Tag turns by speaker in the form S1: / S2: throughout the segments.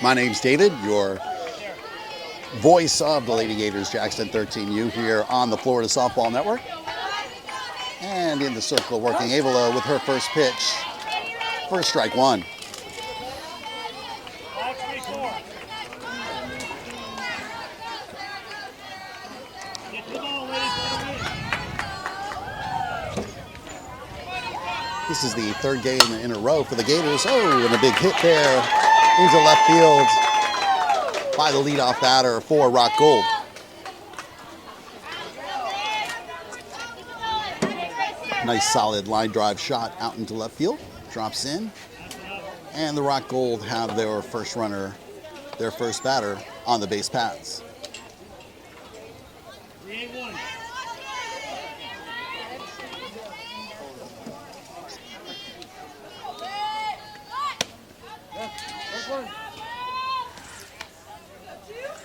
S1: My name's David, your voice of the Lady Gators Jackson 13U here on the Florida Softball Network. And in the circle working Avila with her first pitch for strike one. This is the third game in a row for the Gators. Oh, and a big hit there into left field by the leadoff batter for Rock Gold. Nice solid line drive shot out into left field. Drops in. And the Rock Gold have their first runner, their first batter on the base paths.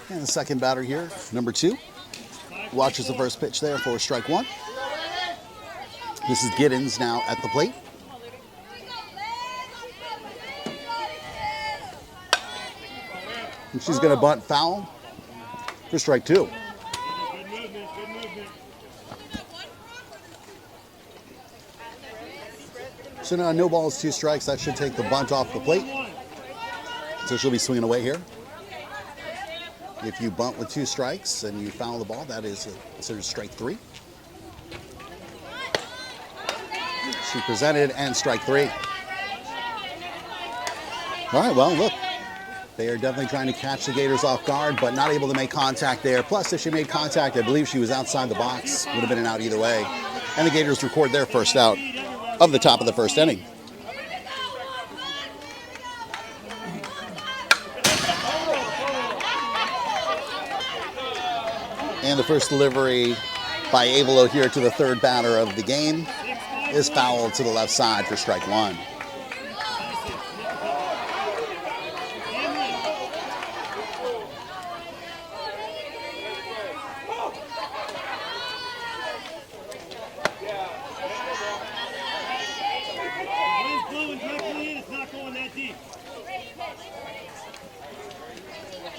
S1: And the second batter here, number 2, watches the first pitch there for strike one. This is Giddens now at the plate. And she's going to bunt foul for strike 2. So now no balls, 2 strikes. That should take the bunt off the plate. So she'll be swinging away here. If you bunt with 2 strikes and you foul the ball, that is considered strike 3. She presented and strike 3. All right, well, look. They are definitely trying to catch the Gators off guard, but not able to make contact there. Plus, if she made contact, I believe she was outside the box. Would have been an out either way. And the Gators record their first out of the top of the first inning. And the first delivery by Avila here to the third batter of the game is fouled to the left side for strike 1.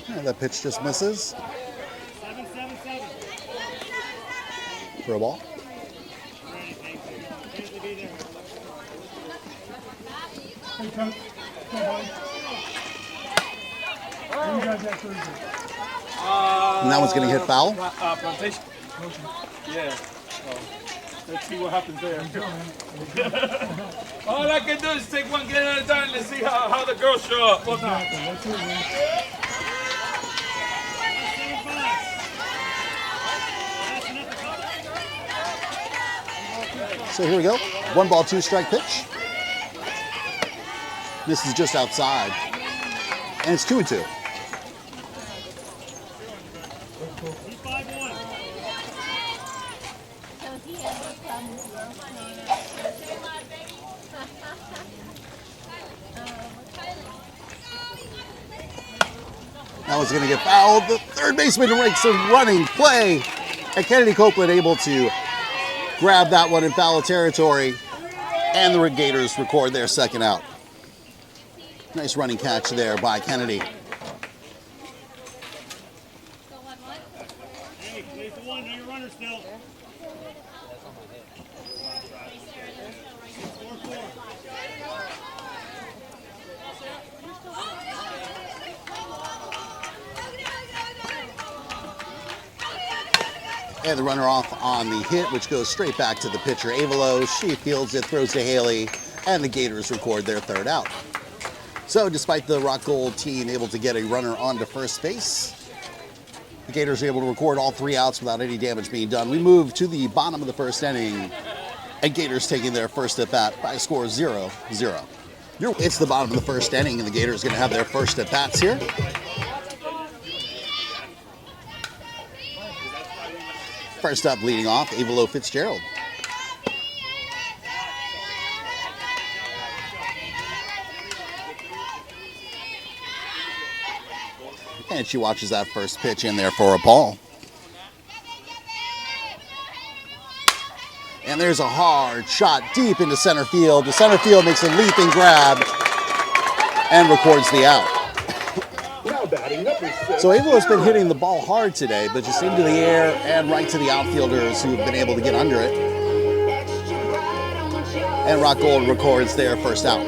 S1: And that pitch just misses. For a ball. And that one's going to hit foul.
S2: Yeah. Let's see what happens there. All I can do is take one game at a time. Let's see how the girls show up. What's up?
S1: So here we go. 1 ball, 2 strike pitch. This is just outside. And it's 2-2. That was going to get fouled. The third baseman makes a running play. And Kennedy Copeland able to grab that one in foul territory, and the Gators record their second out. Nice running catch there by Kennedy. And the runner off on the hit, which goes straight back to the pitcher, Avila. She fields it, throws to Haley, and the Gators record their third out. So despite the Rock Gold team able to get a runner onto first base, the Gators are able to record all 3 outs without any damage being done. We move to the bottom of the first inning, and Gators taking their first at bat by a score of 0-0. It's the bottom of the first inning, and the Gators are going to have their first at bats here. First up, leading off, Avila Fitzgerald. And she watches that first pitch in there for a ball. And there's a hard shot deep into center field. The center field makes a leaping grab and records the out. So Avalo's been hitting the ball hard today, but just into the air and right to the outfielders who've been able to get under it. And Rock Gold records their first out.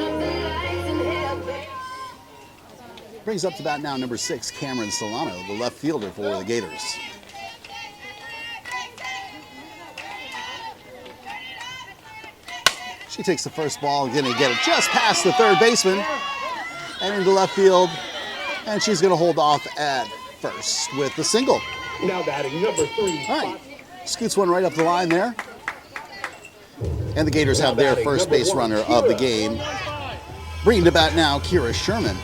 S1: Brings up to bat now number 6, Cameron Solano, the left fielder for the Gators. She takes the first ball, going to get it just past the third baseman and into left field. And she's going to hold off at first with the single.
S3: Now batting number 3.
S1: All right, scoots one right up the line there. And the Gators have their first base runner of the game. Bringing to bat now, Kira Sherman.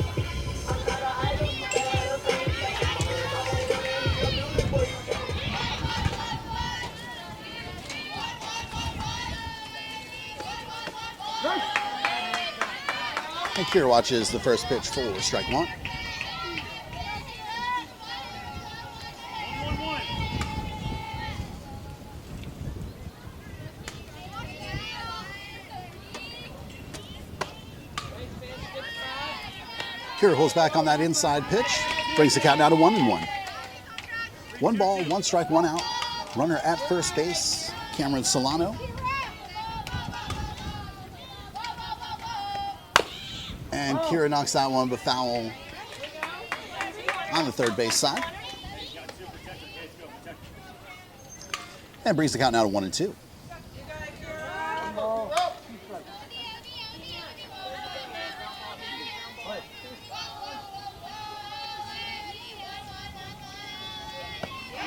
S1: And Kira watches the first pitch for strike one. Kira holds back on that inside pitch. Brings the count now to 1-1. 1 ball, 1 strike, 1 out. Runner at first base, Cameron Solano. And Kira knocks that one, but foul on the third base side. And brings the count now to 1-2.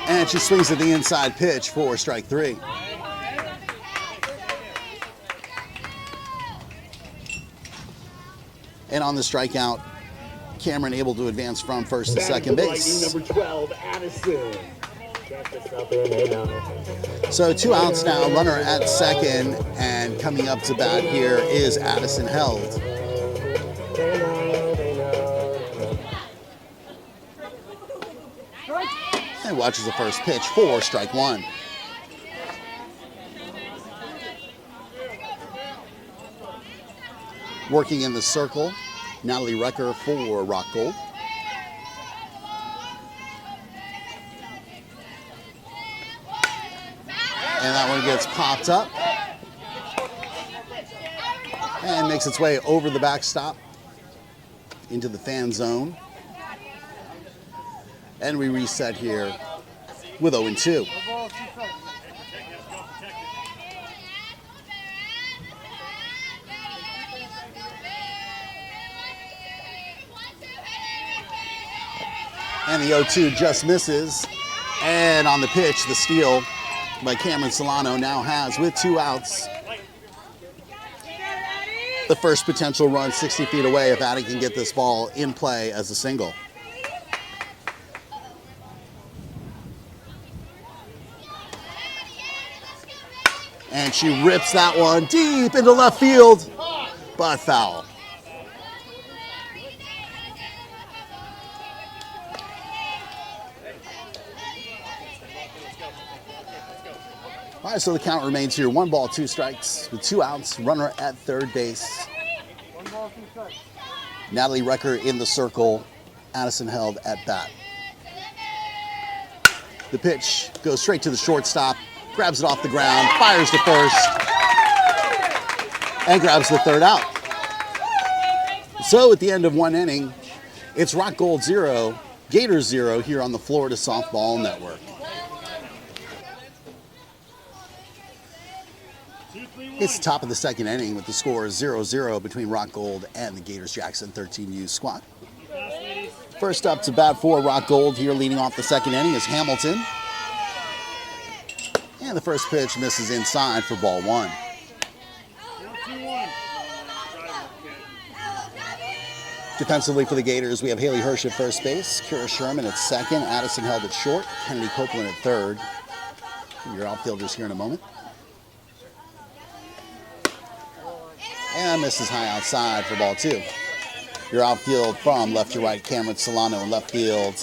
S1: And she swings at the inside pitch for strike 3. And on the strikeout, Cameron able to advance from first to second base.
S3: Number 12, Addison.
S1: So 2 outs now, runner at second, and coming up to bat here is Addison Held. And watches the first pitch for strike 1. Working in the circle, Natalie Recker for Rock Gold. And that one gets popped up and makes its way over the backstop into the fan zone. And we reset here with 0-2. And the 0-2 just misses. And on the pitch, the steal by Cameron Solano now has, with 2 outs, the first potential run 60 feet away if Addie can get this ball in play as a single. And she rips that one deep into left field, but foul. All right, so the count remains here. 1 ball, 2 strikes with 2 outs. Runner at third base.
S4: 1 ball, 2 strikes.
S1: Natalie Recker in the circle. Addison Held at bat. The pitch goes straight to the shortstop. Grabs it off the ground. Fires to first. And grabs the third out. So at the end of 1 inning, it's Rock Gold 0, Gators 0 here on the Florida Softball Network. It's the top of the second inning with the score 0-0 between Rock Gold and the Gators Jackson 13U squad. First up to bat for Rock Gold here leading off the second inning is Hamilton. And the first pitch misses inside for ball 1. Defensively for the Gators, we have Haley Hirsch at first base, Kira Sherman at second, Addison Held at short, Kennedy Copeland at third. Your outfielders here in a moment. And misses high outside for ball 2. Your outfield from left to right, Cameron Solano in left field,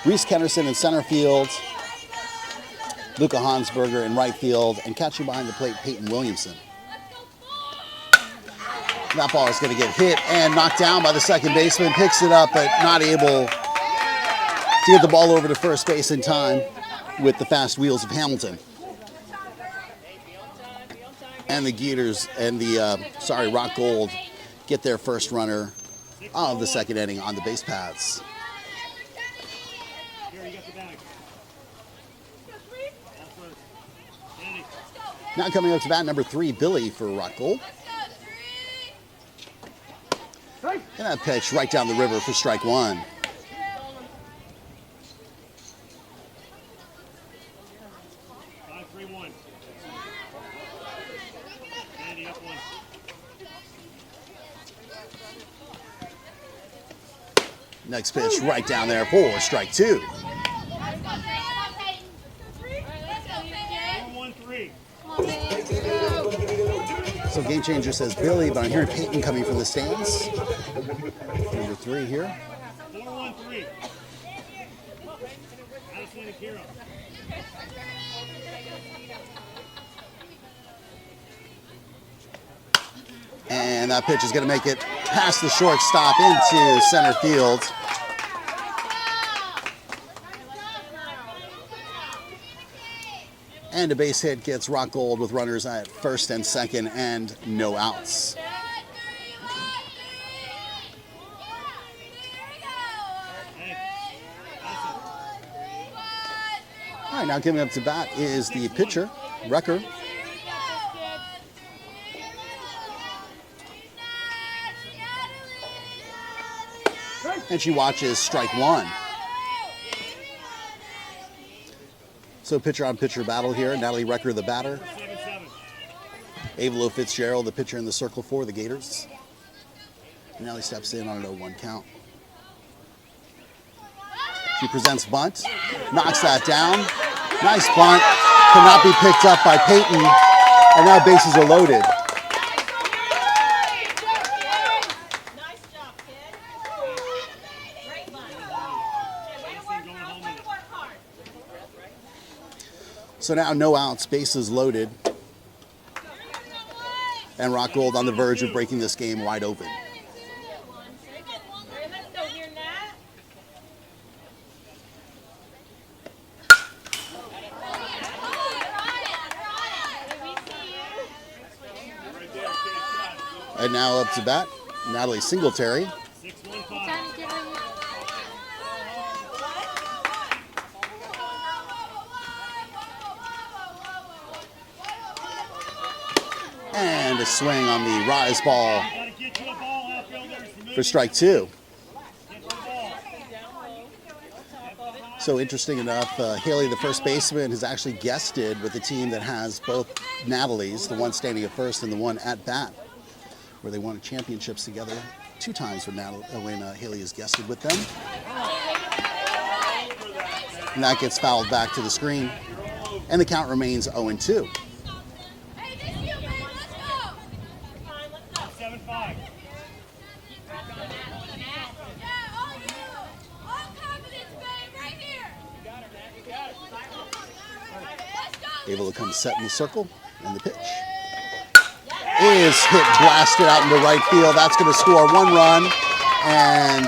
S1: Reese Kennerson in center field, Luca Hansberger in right field, and catching behind the plate, Peyton Williamson. That ball is going to get hit and knocked down by the second baseman, picks it up, but not able to get the ball over to first base in time with the fast wheels of Hamilton. And the Gators and the Rock Gold get their first runner of the second inning on the base paths. Now coming up to bat, number 3, Billy for Rock Gold. And that pitch right down the river for strike 1. Next pitch right down there for strike 2. So Game Changer says Billy, but I'm hearing Peyton coming from the stands. Number 3 here.
S2: 4-1-3.
S1: And that pitch is going to make it past the shortstop into center field. And a base hit gets Rock Gold with runners at first and second and no outs. All right, now coming up to bat is the pitcher, Wrecker. And she watches strike 1. So pitcher-on-pitcher battle here. Natalie Wrecker, the batter. Avalo Fitzgerald, the pitcher in the circle for the Gators. Natalie steps in on an 0-1 count. She presents bunt, knocks that down. Nice bunt, cannot be picked up by Peyton, and now bases are loaded. So now no outs, bases loaded. And Rock Gold on the verge of breaking this game wide open. And now up to bat, Natalie Singletary. And a swing on the rise ball for strike 2. So interesting enough, Haley, the first baseman, has actually guested with a team that has both Natalie's, the one standing at first and the one at bat, where they won championships together 2 times when Haley has guested with them. And that gets fouled back to the screen. And the count remains 0-2. Able to come set in the circle, and the pitch is hit, blasted out into right field. That's going to score 1 run, and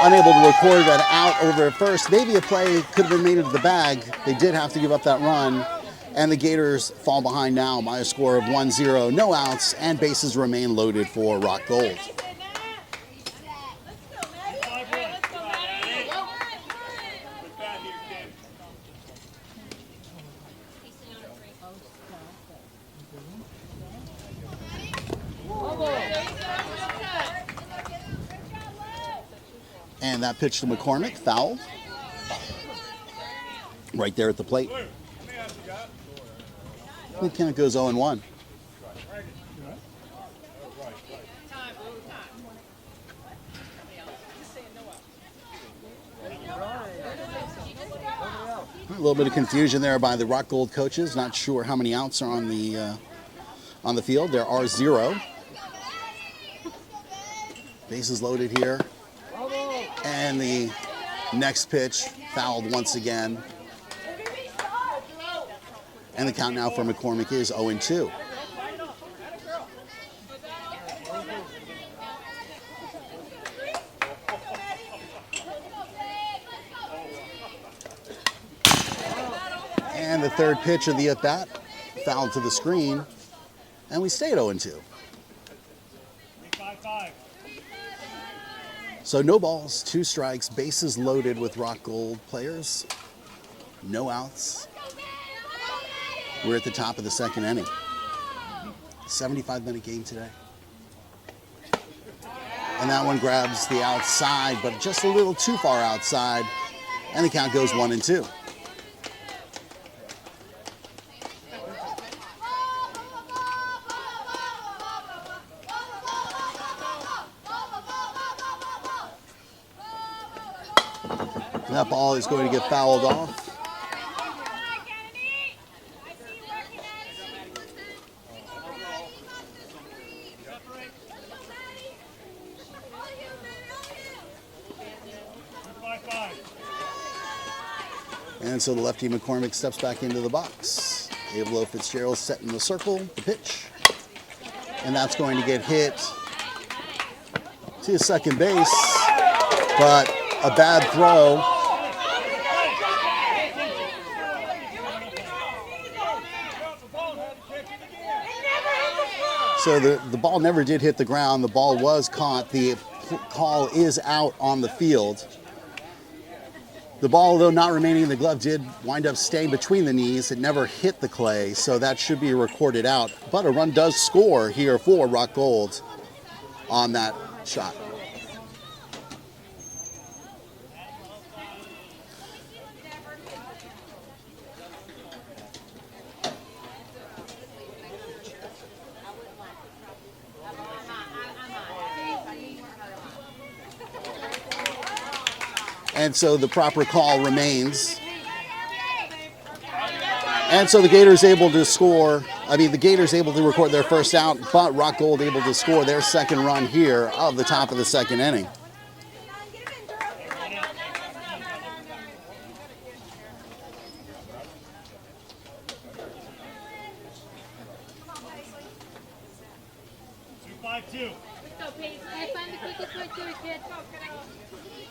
S1: unable to record that out over at first. Maybe a play could have been made into the bag. They did have to give up that run, and the Gators fall behind now by a score of 1-0, no outs, and bases remain loaded for Rock Gold. And that pitch to McCormick, foul. Right there at the plate. The count goes 0-1. A little bit of confusion there by the Rock Gold coaches. Not sure how many outs are on the field. There are 0. Bases loaded here. And the next pitch fouled once again. And the count now for McCormick is 0-2. the third pitch of the at-bat, foul to the screen, and we stay at 0-2. So no balls, 2 strikes, bases loaded with Rock Gold players, no outs. We're at the top of the second inning. 75-minute game today. And that one grabs the outside, but just a little too far outside, and the count goes 1-2. That ball is going to get fouled off. And so the lefty McCormick steps back into the box. Avelo Fitzgerald set in the circle, the pitch. And that's going to get hit to second base, but a bad throw. So the ball never did hit the ground. The ball was caught. The call is out on the field. The ball, though not remaining in the glove, did wind up staying between the knees. It never hit the clay, so that should be recorded out. But a run does score here for Rock Gold on that shot. And so the proper call remains. And so the Gators able to score. The Gators able to record their first out, but Rock Gold able to score their second run here of the top of the second inning.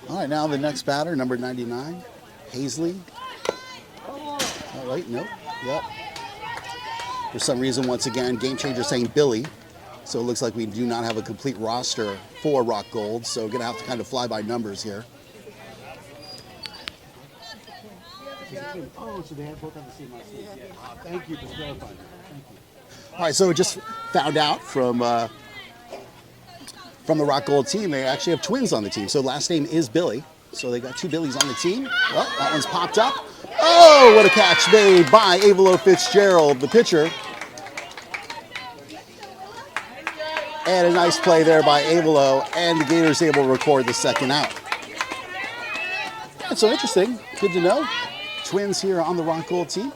S1: All right, now the next batter, number 99, Hazley. Oh, wait, nope, yep. For some reason, once again, Game Changer saying Billy. So it looks like we do not have a complete roster for Rock Gold. So we're going to have to kind of fly by numbers here.
S3: Oh, so they have both on the same last name. Thank you for clarifying. Thank you.
S1: All right, so just found out from the Rock Gold team, they actually have twins on the team. So last name is Billy. So they got 2 Billies on the team. Well, that one's popped up. Oh, what a catch made by Avelo Fitzgerald, the pitcher. And a nice play there by Avelo, and the Gators able to record the second out. That's so interesting. Good to know. Twins here on the Rock Gold team.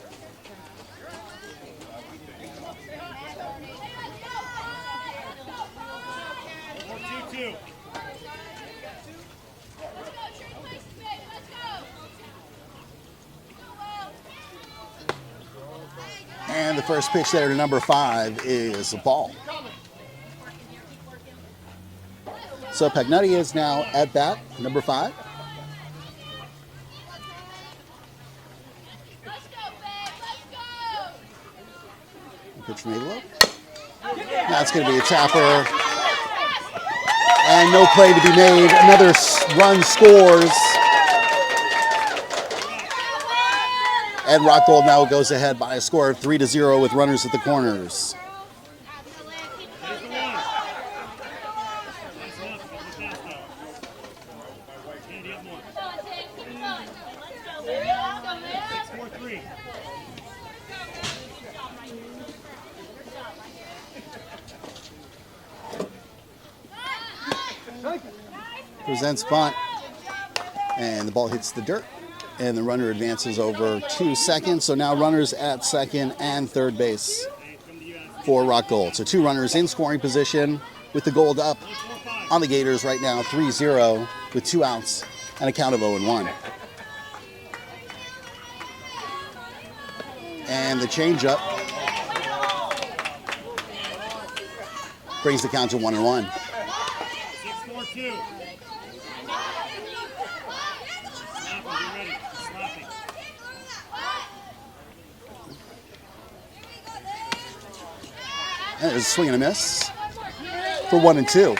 S1: And the first pitch there to number 5 is a ball. So Pagnutti is now at bat, number 5. Pitch from Avelo. That's going to be a tapper. And no play to be made. Another run scores. And Rock Gold now goes ahead by a score of 3-0 with runners at the corners. Presents bunt, and the ball hits the dirt, and the runner advances over to second. So now runners at second and third base for Rock Gold. So 2 runners in scoring position with the Gold up on the Gators right now, 3-0 with 2 outs and a count of 0-1. And the changeup brings the count to 1-1.
S2: 6-4-2.
S1: And there's a swing and a miss for 1 and 2.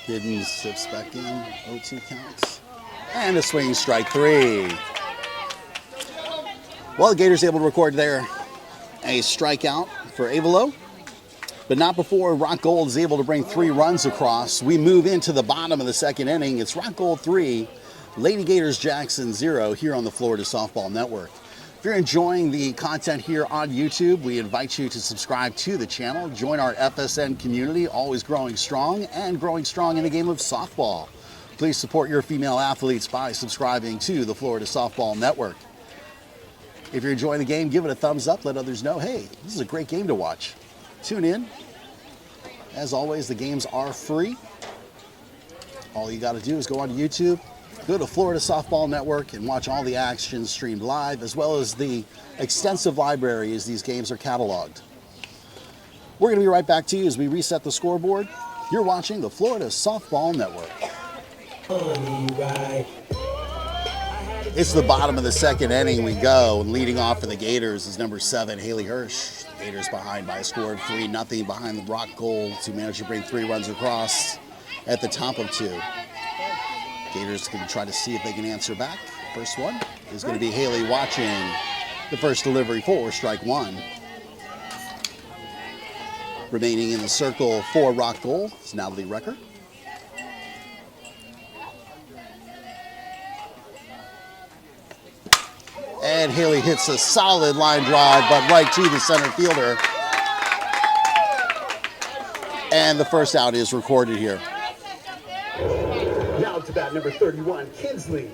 S1: Giddens sips back in, 0-2 counts. And a swing, strike 3. Well, the Gators able to record there a strikeout for Avalo, but not before Rock Gold is able to bring 3 runs across. We move into the bottom of the second inning. It's Rock Gold 3, Lady Gators Jackson 0 here on the Florida Softball Network. If you're enjoying the content here on YouTube, we invite you to subscribe to the channel, join our FSN community, always growing strong and growing strong in the game of softball. Please support your female athletes by subscribing to the Florida Softball Network. If you're enjoying the game, give it a thumbs up. Let others know, hey, this is a great game to watch. Tune in. As always, the games are free. All you got to do is go on YouTube, go to Florida Softball Network, and watch all the action streamed live, as well as the extensive library as these games are cataloged. We're going to be right back to you as we reset the scoreboard. You're watching the Florida Softball Network. It's the bottom of the second inning we go, and leading off for the Gators is number 7, Haley Hirsch. The Gators behind by a score of 3-0 behind the Rock Gold, who managed to bring 3 runs across at the top of 2. Gators going to try to see if they can answer back. First one is going to be Haley watching the first delivery for strike 1. Remaining in the circle for Rock Gold is Natalie Recker. And Haley hits a solid line drive, but right to the center fielder. And the first out is recorded here.
S5: Now to bat number 31, Kinsley.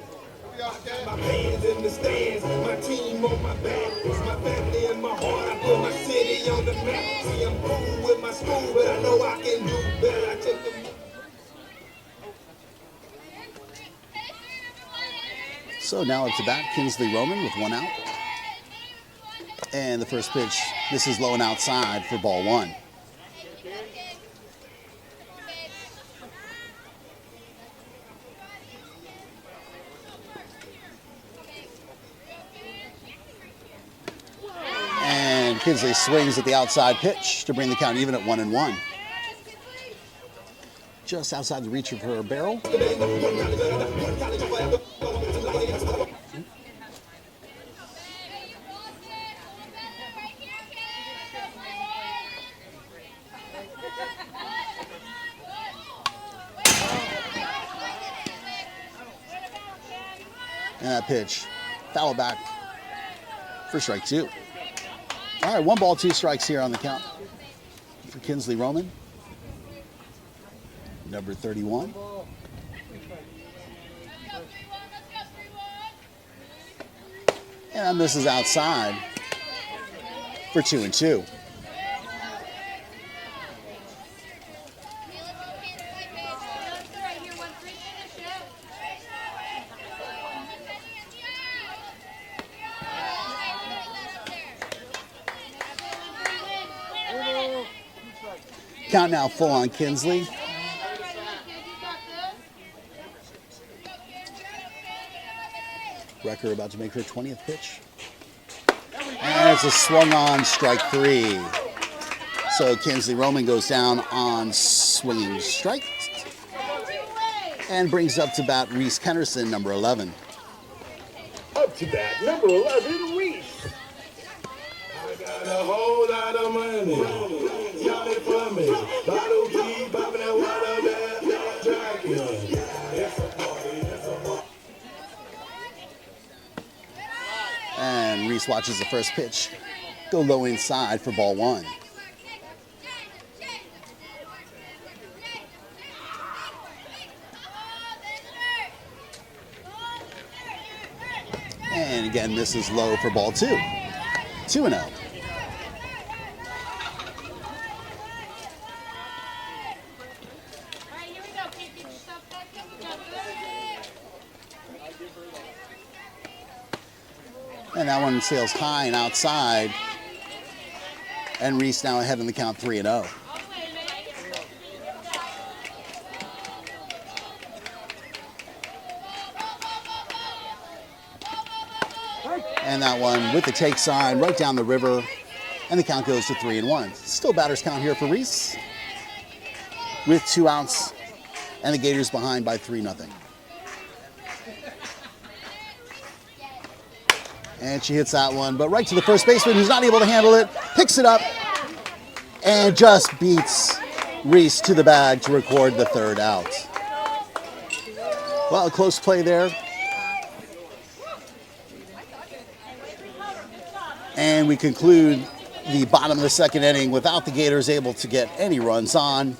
S5: My hands in the stands, my team on my back. It's my family and my heart. I put my city on the map. See, I'm cool with my school, but I know I can do better. I take the...
S1: So now up to bat, Kinsley Roman with 1 out. And the first pitch, this is low and outside for ball 1. And Kinsley swings at the outside pitch to bring the count even at 1-1. Just outside the reach of her barrel. And that pitch, foul back for strike 2. All right, 1 ball, 2 strikes here on the count for Kinsley Roman. Number 31. And this is outside for 2-2. Count now full on Kinsley. Recker about to make her 20th pitch. And it's a swung on strike 3. So Kinsley Roman goes down on swinging strike and brings up to bat Reese Kennerson, number 11.
S5: Up to bat number 11, Reese. I got a whole lot of money. Y'all ain't for me. Bottle key, popping that water, that dragon. It's a party, it's a party.
S1: And Reese watches the first pitch go low inside for ball 1. And again, this is low for ball 2. 2-0. And that one sails high and outside. And Reese now ahead in the count 3-0. And that one with the take sign right down the river. And the count goes to 3-1. Still batter's count here for Reese with 2 outs. And the Gators behind by 3-0. And she hits that one, but right to the first baseman who's not able to handle it, picks it up, and just beats Reese to the bag to record the 3rd out. Well, a close play there. And we conclude the bottom of the 2nd inning without the Gators able to get any runs on.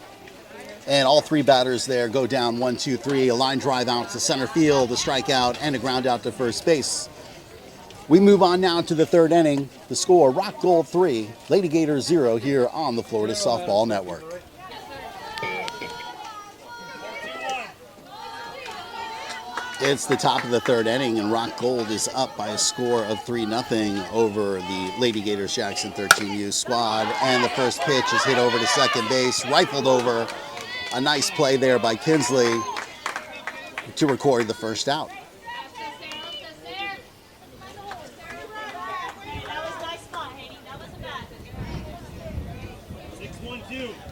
S1: And all 3 batters there go down 1, 2, 3. A line drive out to center field, a strikeout, and a ground out to first base. We move on now to the 3rd inning. The score, Rock Gold 3, Lady Gators 0 here on the Florida Softball Network. It's the top of the 3rd inning, and Rock Gold is up by a score of 3-0 over the Lady Gators Jackson 13U squad. And the first pitch is hit over to second base, rifled over. A nice play there by Kinsley to record the 1st out.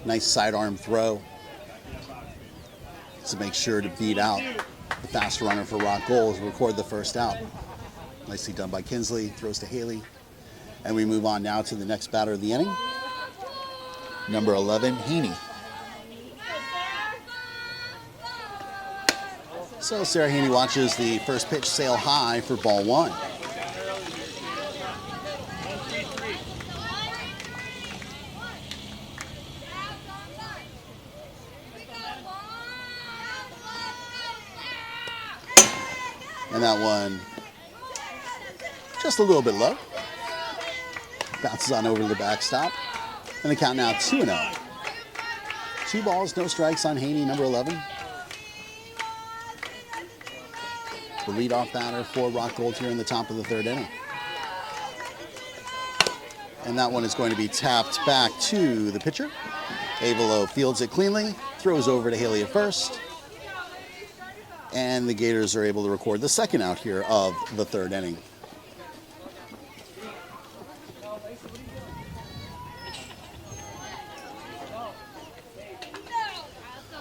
S1: Nice sidearm throw to make sure to beat out the fast runner for Rock Gold to record the 1st out. Nicely done by Kinsley, throws to Haley. And we move on now to the next batter of the inning. Number 11, Haney. So Sarah Haney watches the first pitch sail high for ball 1. And that one just a little bit low. Bounces on over to the backstop. And the count now 2-0. 2 balls, no strikes on Haney, number 11. The leadoff batter for Rock Gold here in the top of the 3rd inning. And that one is going to be tapped back to the pitcher. Avalo fields it cleanly, throws over to Haley at first. And the Gators are able to record the 2nd out here of the 3rd inning.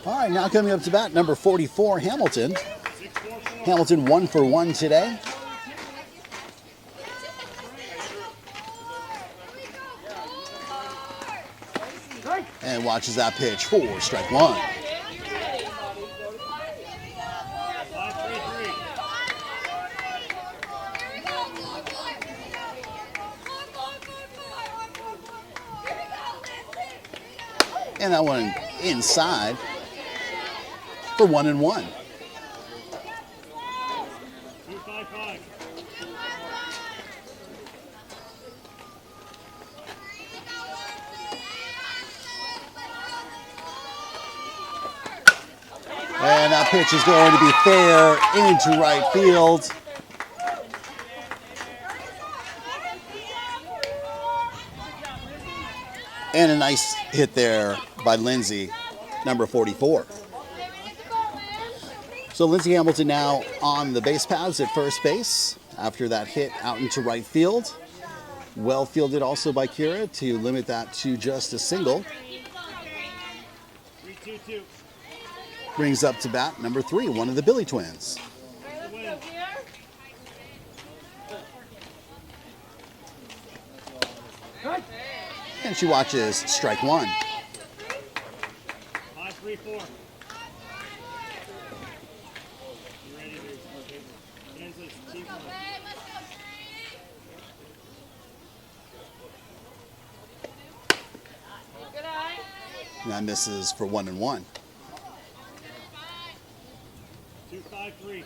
S1: All right, now coming up to bat, number 44, Hamilton. Hamilton 1 for 1 today. And watches that pitch for strike 1. And that one inside for 1-1. And that pitch is going to be fair into right field. And a nice hit there by Lindsay, number 44. So Lindsay Hamilton now on the base paths at first base after that hit out into right field. Well fielded also by Kira to limit that to just a single. Brings up to bat number 3, one of the Billy twins. And she watches strike 1.
S6: 5-3-4.
S1: And that misses for 1-1.
S6: 2-5-3.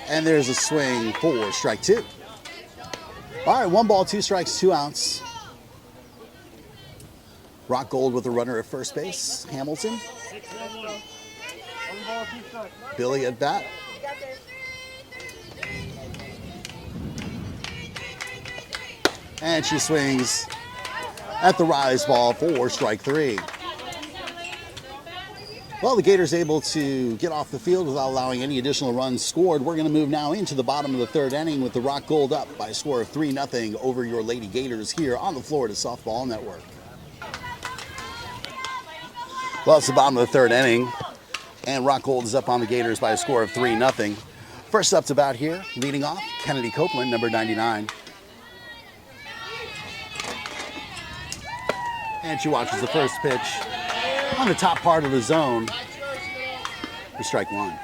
S1: And there's a swing for strike 2. All right, 1 ball, 2 strikes, 2 outs. Rock Gold with a runner at first base. Hamilton.
S6: 6-1-1.
S1: Billy at bat. And she swings at the rise ball for strike 3. Well, the Gators able to get off the field without allowing any additional runs scored. We're going to move now into the bottom of the 3rd inning with the Rock Gold up by a score of 3-0 over your Lady Gators here on the Florida Softball Network. Well, it's the bottom of the 3rd inning, and Rock Gold is up on the Gators by a score of 3-0. First up to bat here, leading off, Kennedy Copeland, number 99. And she watches the first pitch on the top part of the zone for strike 1.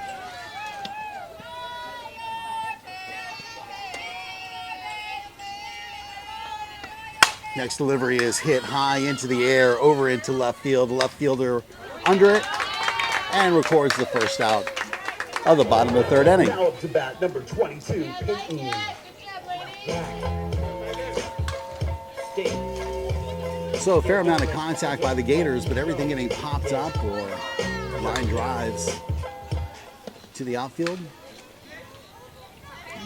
S1: Next delivery is hit high into the air, over into left field. The left fielder under it and records the first out of the bottom of the 3rd inning.
S5: Now up to bat, number 22, Peyton.
S1: So a fair amount of contact by the Gators, but everything getting popped up or line drives to the outfield.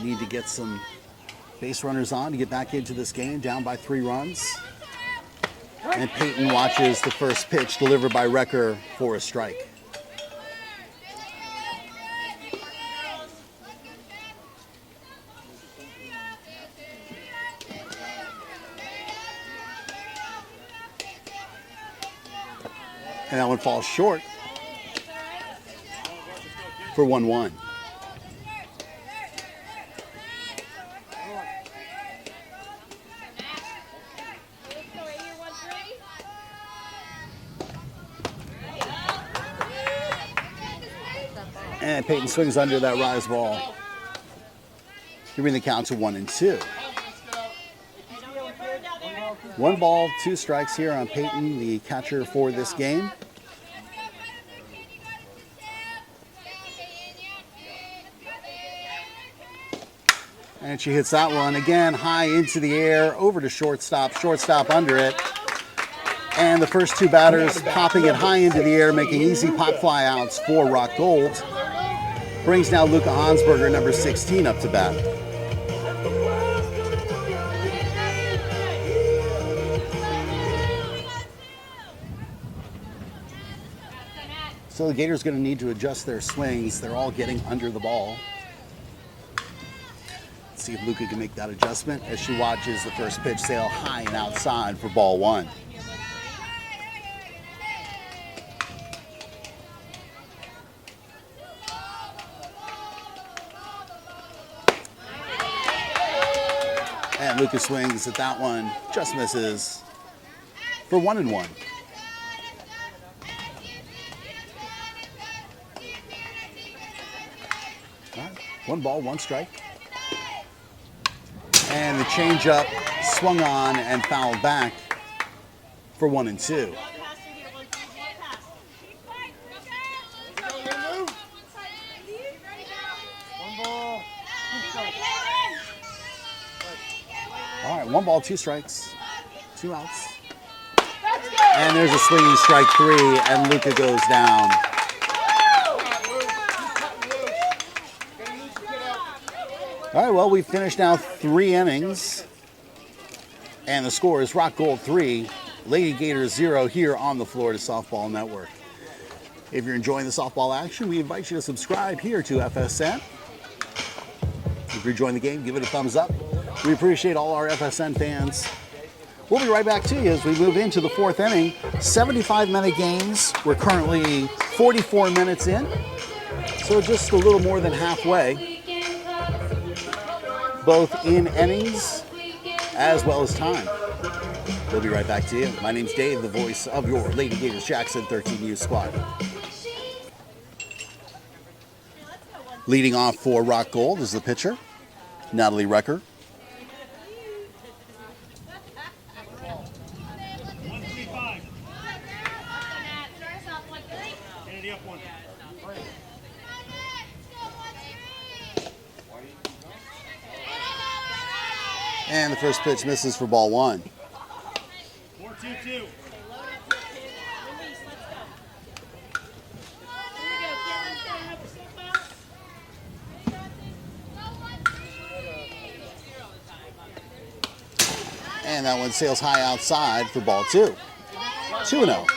S1: Need to get some base runners on to get back into this game, down by 3 runs. And Peyton watches the first pitch delivered by Wrecker for a strike. And that one falls short for 1-1. And Peyton swings under that rise ball, giving the count to 1-2. 1 ball, 2 strikes here on Peyton, the catcher for this game. And she hits that one again, high into the air, over to shortstop, shortstop under it. And the first 2 batters popping it high into the air, making easy pop fly outs for Rock Gold. Brings now Luca Hansberger, number 16, up to bat. So the Gators going to need to adjust their swings. They're all getting under the ball. Let's see if Luca can make that adjustment as she watches the first pitch sail high and outside for ball 1. And Luca swings at that one, just misses for 1-1. All right, 1 ball, 1 strike. And the changeup swung on and fouled back for 1-2. All right, 1 ball, 2 strikes, 2 outs. And there's a swinging strike 3, and Luca goes down. All right, well, we've finished now 3 innings, and the score is Rock Gold 3, Lady Gators 0 here on the Florida Softball Network. If you're enjoying the softball action, we invite you to subscribe here to FSN. If you're enjoying the game, give it a thumbs up. We appreciate all our FSN fans. We'll be right back to you as we move into the 4th inning. 75-minute games. We're currently 44 minutes in, so just a little more than halfway, both in innings as well as time. We'll be right back to you. My name's Dave, the voice of your Lady Gators Jackson 13U squad. Leading off for Rock Gold is the pitcher, Natalie Wrecker.
S6: 135. Kennedy up 1.
S1: And the first pitch misses for ball 1.
S6: 4-2-2.
S1: And And that one sails high outside for ball 2. 2-0.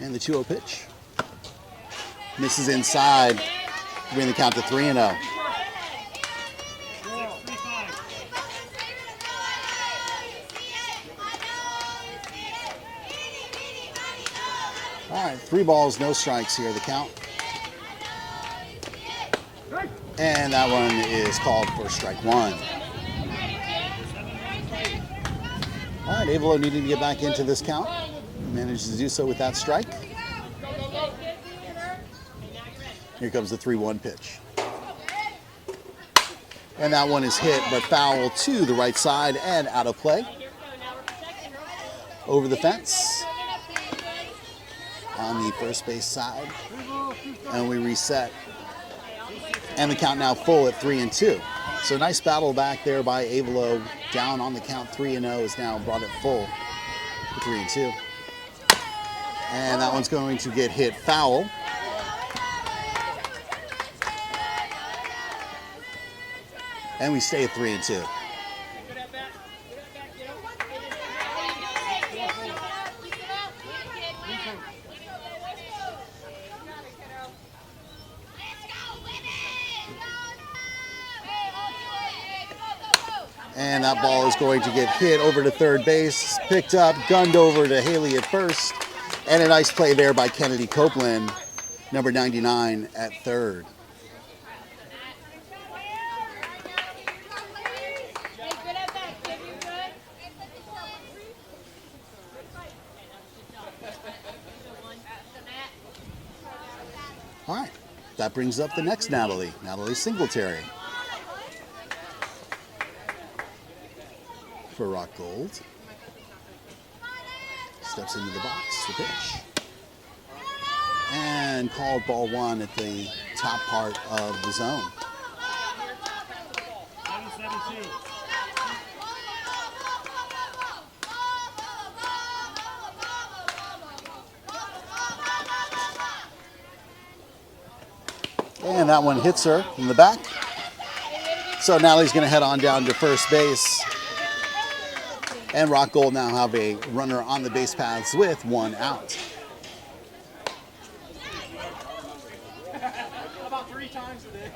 S1: And the 2-0 pitch. Misses inside. Bring the count to 3-0. All right, 3 balls, no strikes here, the count. And that one is called for strike 1. All right, Avelo needing to get back into this count. Manages to do so with that strike. Here comes the 3-1 pitch. And that one is hit, but foul to the right side and out of play. Over the fence. On the first base side. And we reset. And the count now full at 3-2. So nice battle back there by Avelo. Down on the count 3-0 is now brought it full to 3-2. And that one's going to get hit foul. And we stay at 3-2. And that ball is going to get hit over to third base, picked up, gunned over to Haley at first, and a nice play there by Kennedy Copeland, number 99 at third. All right, that brings up the next Natalie Singletary. For Rock Gold. Steps into the box, the pitch. And called ball 1 at the top part of the zone.
S6: 7-7-2.
S1: And that one hits her in the back. So Natalie's going to head on down to first base. And Rock Gold now have a runner on the base paths with 1 out.
S4: About 3 times a day.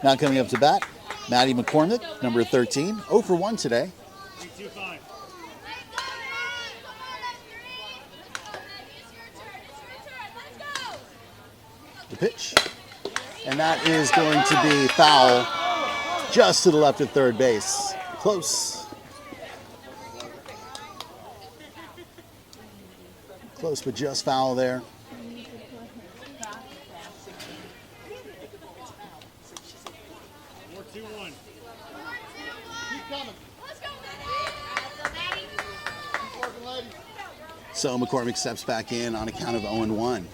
S1: Now coming up to bat, Maddie McCormick, number 13, 0 for 1 today.
S6: 3-2-5.
S1: The pitch. And that is going to be foul just to the left of third base. Close. Close, but just foul there. So McCormick steps back in on a count of 0-1.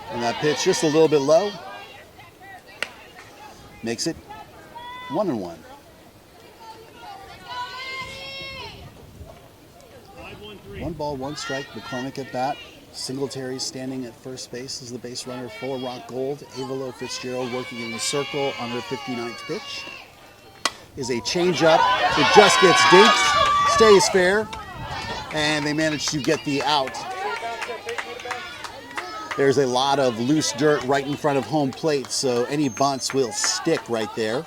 S1: And that pitch just a little bit low. Makes it 1-1.
S6: 5-1-3.
S1: 1 ball, 1 strike. McCormick at bat. Singletary standing at first base as the base runner for Rock Gold. Avelo Fitzgerald working in the circle on her 59th pitch. Is a changeup. It just gets dinked, stays fair, and they manage to get the out. There's a lot of loose dirt right in front of home plate, so any bunts will stick right there.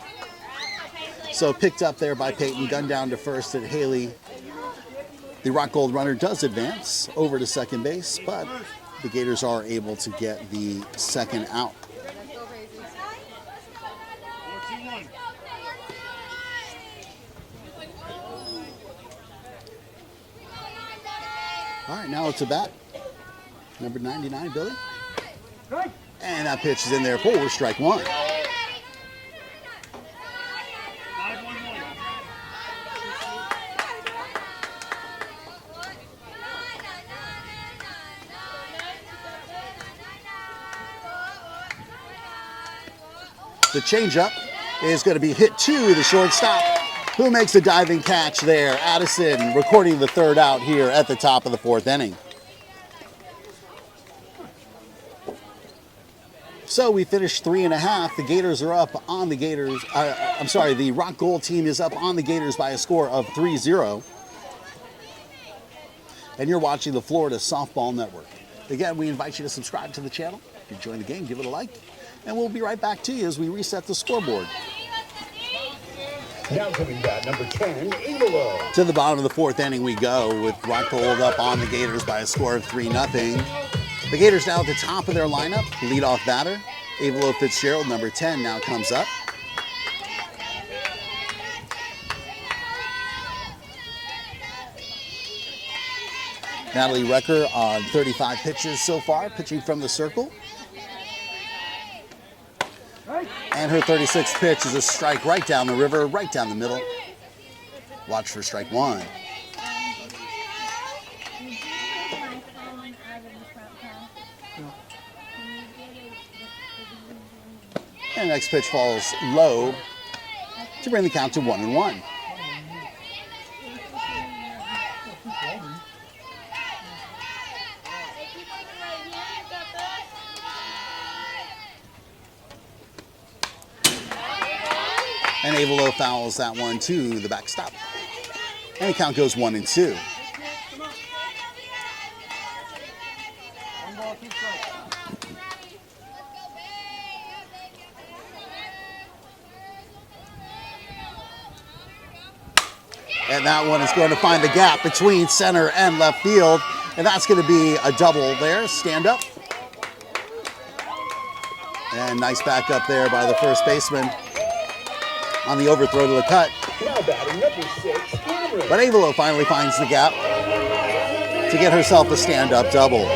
S1: So picked up there by Peyton, gunned down to first at Haley. The Rock Gold runner does advance over to second base, but the Gators are able to get the second out.
S6: 4-2-1.
S1: All right, now it's a bat. Number 99, Billy. And that pitch is in there for strike 1.
S6: 5-1-1.
S1: The changeup is going to be hit to the shortstop, who makes a diving catch there. Addison recording the third out here at the top of the fourth inning. So we finished 3.5. The Gators are up on the Gators. The Rock Gold team is up on the Gators by a score of 3-0. And you're watching the Florida Softball Network. Again, we invite you to subscribe to the channel. If you enjoy the game, give it a like. And we'll be right back to you as we reset the scoreboard.
S5: Now coming back, number 10, Evelo.
S1: To the bottom of the fourth inning we go with Rock Gold up on the Gators by a score of 3-0. The Gators now at the top of their lineup. Leadoff batter, Evelo Fitzgerald, number 10, now comes up. Natalie Recker on 35 pitches so far, pitching from the circle. And her 36th pitch is a strike right down the river, right down the middle. Watch for strike one. And the next pitch falls low to bring the count to 1-1. And Evelo fouls that one to the backstop. And the count goes 1-2. And that one is going to find the gap between center and left field. And that's going to be a double there. Stand up. And nice back up there by the first baseman on the overthrow to the cut.
S5: Now batting number 6, Cameron.
S1: But Evelo finally finds the gap to get herself a stand-up double.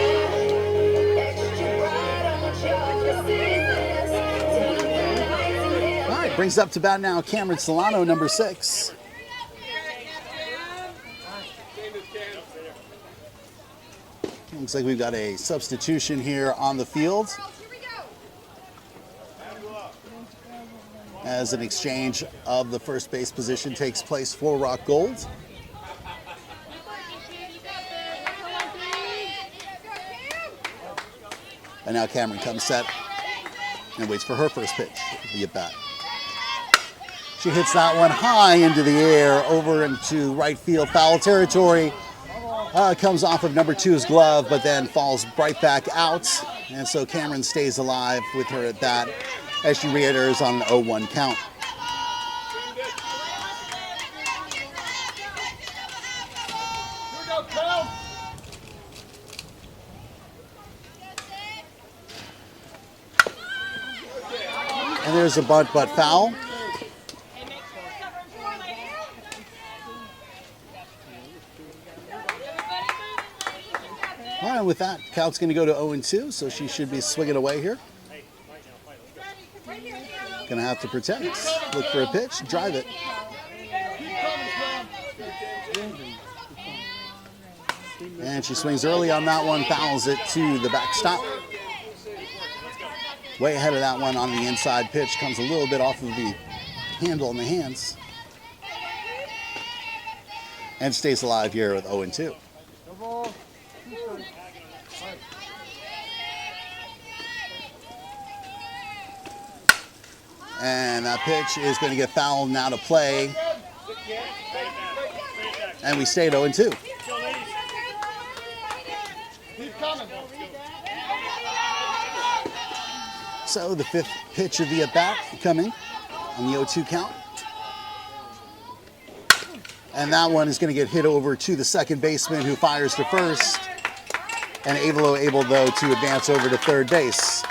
S1: All right, brings up to bat now Cameron Solano, number 6. Looks like we've got a substitution here on the field, as an exchange of the first base position takes place for Rock Gold. And now Cameron comes set and waits for her first pitch, the at-bat. She hits that one high into the air, over into right field foul territory. Comes off of number 2's glove, but then falls right back out. And so Cameron stays alive with her at bat as she re-enters on an 0-1 count. And there's a bunt but foul. All right, with that, count's going to go to 0-2, so she should be swinging away here. Going to have to protect. Look for a pitch, drive it. And she swings early on that one, fouls it to the backstop. Way ahead of that one on the inside pitch, comes a little bit off of the handle in the hands. And stays alive here with 0-2. And that pitch is going to get fouled now to play. And we stay at 0-2. So the 5th pitch of the at-bat coming on the 0-2 count. And that one is going to get hit over to the second baseman, who fires to first. And Evelo able, though, to advance over to third base.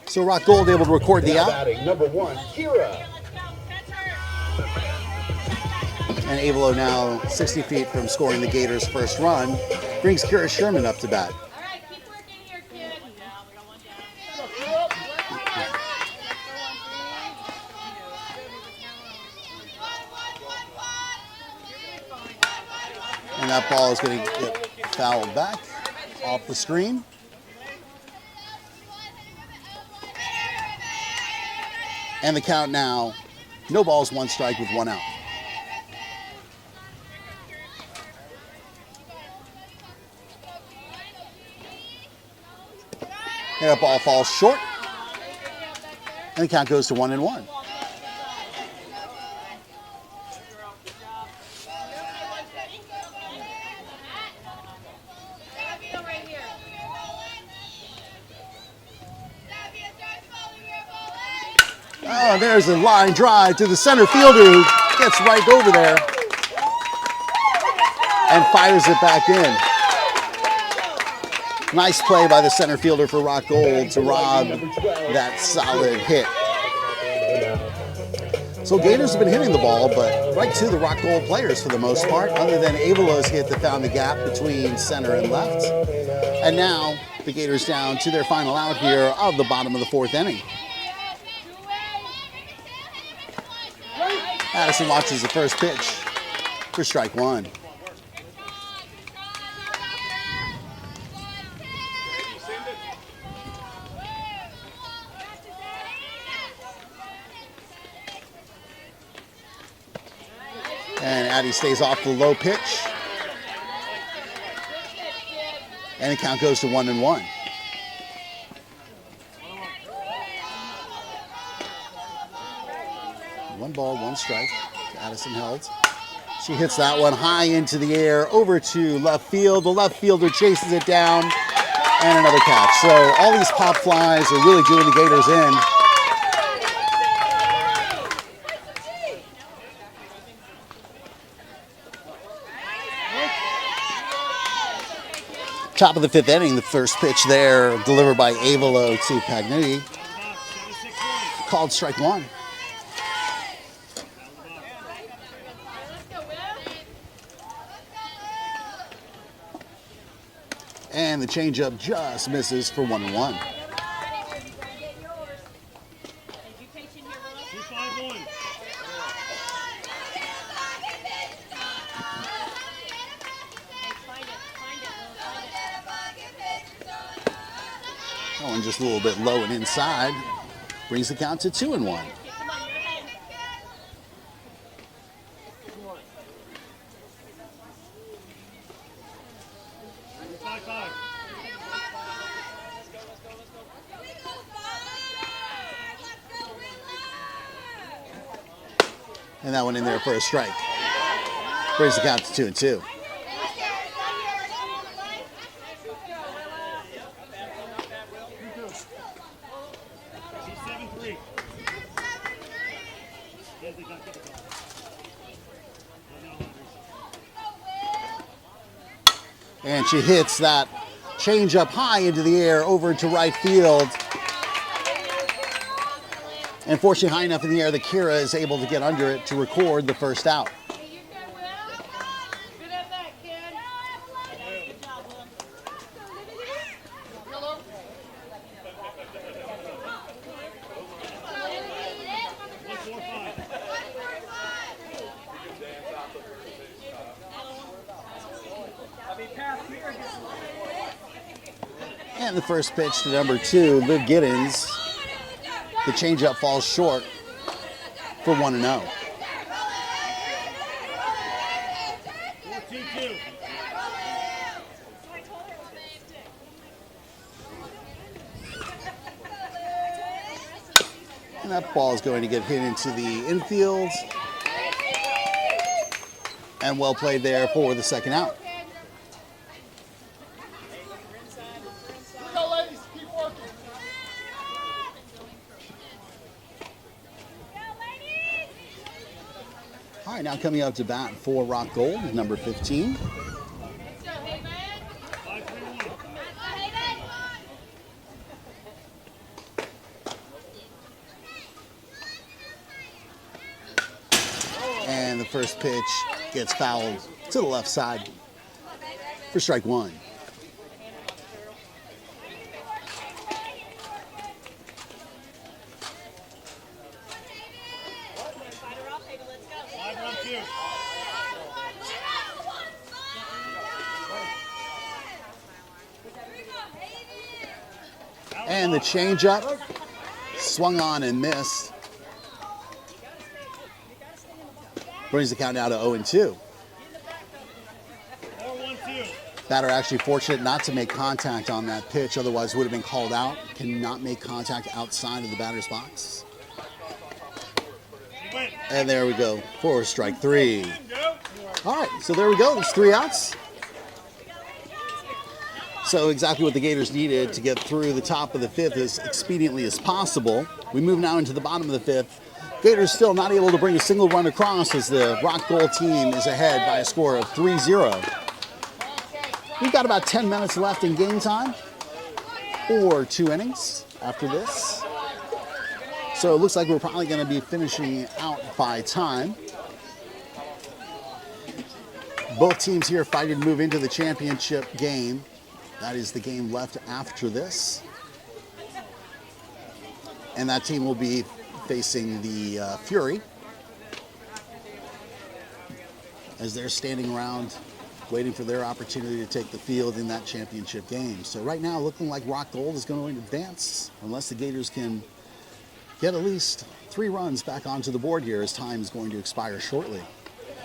S1: So Rock Gold able to record the out.
S5: Batting number 1, Kira.
S1: And Evelo now 60 feet from scoring the Gators' first run. Brings Kira Sherman up to bat.
S7: All right, keep working here, kid.
S1: And that ball is going to get fouled back off the screen. And the count now, no balls, 1 strike with 1 out. And that ball falls short. And the count goes to 1-1. Oh, there's a line drive to the center fielder who gets right over there and fires it back in. Nice play by the center fielder for Rock Gold to rob that solid hit. So Gators have been hitting the ball, but right to the Rock Gold players for the most part, other than Avelo's hit that found the gap between center and left. And now the Gators down to their final out here of the bottom of the 4th inning. Addison watches the first pitch for strike 1. And Addie stays off the low pitch. And the count goes to 1-1. One ball, 1 strike. Addison held. She hits that one high into the air over to left field. The left fielder chases it down, and another catch. So all these pop flies are really doing the Gators in. Top of the 5th inning, the first pitch there delivered by Avelo to Pagnuti. Called strike 1. And the changeup just misses for 1-1. That one just a little bit low and inside. Brings the count to 2-1. And that one in there for a strike. Brings the count to 2-2. And she hits that changeup high into the air over to right field. And fortunately high enough in the air that Kira is able to get under it to record the first out. And the first pitch to number 2, Liv Giddens. The changeup falls short for 1-0. And that ball is going to get hit into the infield. And well played there for the second out. All right, now coming up to bat for Rock Gold, number 15. And the first pitch gets fouled to the left side for strike 1. And the changeup swung on and missed Brings the count now to 0-2.
S6: 4-1-2.
S1: Batter actually fortunate not to make contact on that pitch, otherwise would have been called out. Cannot make contact outside of the batter's box.
S6: You win.
S1: And there we go, for strike 3. All right, so there we go, there's 3 outs. So exactly what the Gators needed to get through the top of the 5th as expediently as possible. We move now into the bottom of the 5th. Gators still not able to bring a single run across as the Rock Gold team is ahead by a score of 3-0. We've got about 10 minutes left in game time, or 2 innings after this. So it looks like we're probably going to be finishing out by time. Both teams here fighting to move into the championship game. That is the game left after this. And that team will be facing the Fury as they're standing around waiting for their opportunity to take the field in that championship game. So right now, looking like Rock Gold is going to advance unless the Gators can get at least 3 runs back onto the board here as time is going to expire shortly.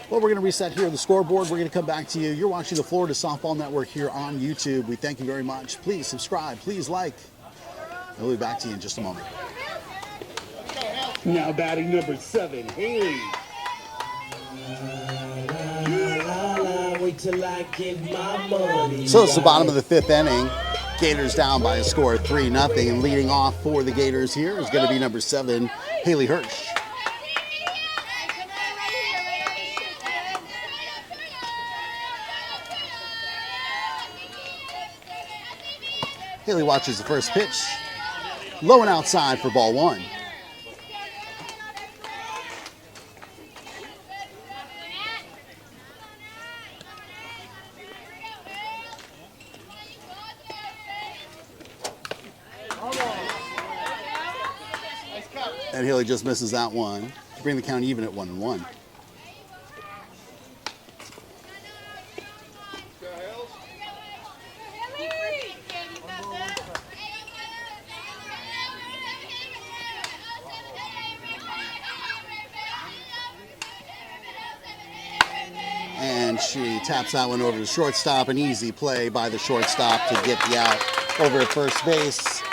S1: Well, we're going to reset here the scoreboard. We're going to come back to you. You're watching the Florida Softball Network here on YouTube. We thank you very much. Please subscribe. Please like. And we'll be back to you in just a moment.
S5: Now batting number 7, Haley. Wait till I get my money.
S1: So it's the bottom of the 5th inning. Gators down by a score of 3-0. And leading off for the Gators here is going to be number 7, Haley Hirsch. Haley watches the first pitch. Low and outside for ball 1. And Haley just misses that one to bring the count even at 1-1. And she taps that one over to shortstop. An easy play by the shortstop to get the out over at first base.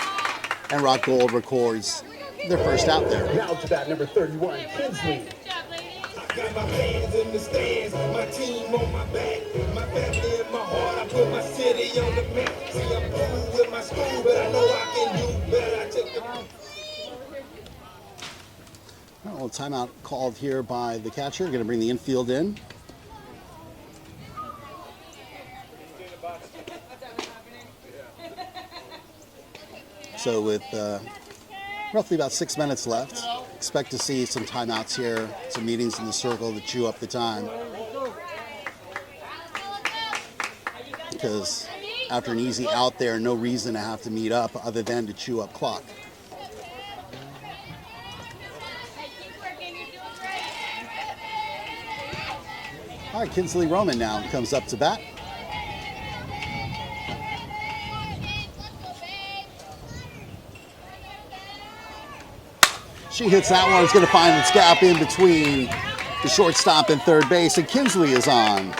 S1: And Rock Gold records their first out there.
S5: Now to bat number 31, Kinsley.
S7: Good job, ladies.
S5: I got my hands in the stands, my team on my back, my family in my heart. I put my city on the map. See, I'm cool with my school, but I know I can do better. I take the
S1: Well, a timeout called here by the catcher. Going to bring the infield in. So with roughly about 6 minutes left, expect to see some timeouts here, some meetings in the circle to chew up the time. Because after an easy out there, no reason to have to meet up other than to chew up clock. All right, Kinsley Roman now comes up to bat. She hits that one. It's going to find its gap in between the shortstop and third base, and Kinsley is on.